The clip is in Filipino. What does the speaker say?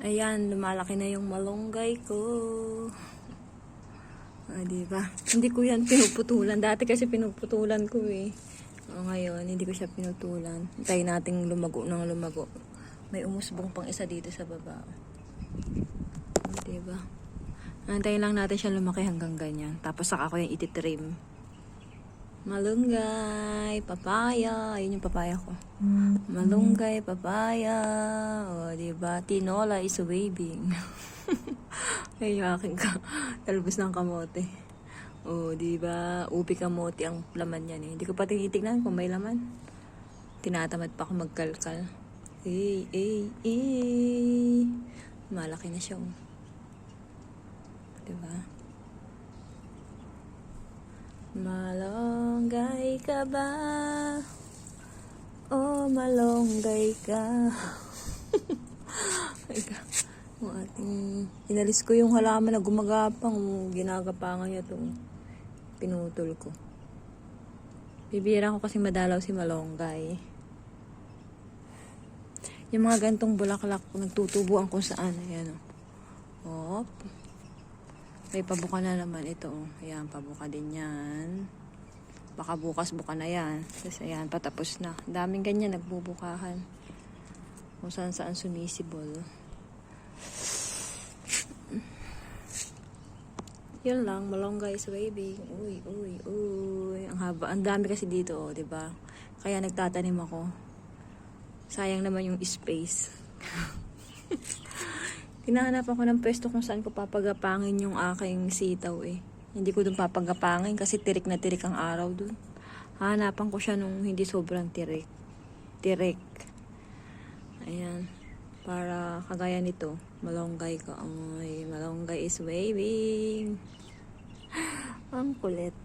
Ayan, lumalaki na yung malunggay ko. Diba? Hindi ko yan pinuputulan. Dati kasi pinuputulan ko eh. Ngayon, hindi ko siya pinutulan. Hintayin nating lumago ng lumago. May umusbong pang isa dito sa baba. Diba? Hintayin lang natin siya lumaki hanggang ganyan. Tapos saka ko yung ititrim. Malunggay, papaya. Ayun yung papaya ko. Malunggay, papaya. O, diba? Tinola is waving. Ay, yung aking talbos ng kamote. O, diba? Ubi kamote ang laman yan eh. Hindi ko pa tinitignan kung may laman. Tinatamad pa ako magkalkal. Malaki na siya. Diba? Malunggay ka ba? Oh, malunggay ka. Inalis ko yung halaman na gumagapang. Ginagapangan niya ito. Pinutol ko. Bibira ko kasi madalaw si malunggay. Yung mga gantong bulaklak, nagtutubuan kung saan. Ayan o. Hop. May pabuka na naman ito. Ayan, pabuka din yan. Baka bukas buka na yan. Tapos ayan, patapos na. Daming ganyan, nagbubukahan. Kung saan saan sumisibol. Yun lang, malunggay is waving. Uy. Ang haba. Ang dami kasi dito, oh, 'di ba? Kaya nagtatanim ako. Sayang naman yung space. Tinahanap ako ng pwesto kung saan ko papagapangin yung aking sitaw eh. Hindi ko dun papagapangin kasi tirik na tirik ang araw dun. Hanapan ko siya nung hindi sobrang tirik. Ayan. Para kagaya nito, malunggay ko. Ay, malunggay is waving. Ang kulit.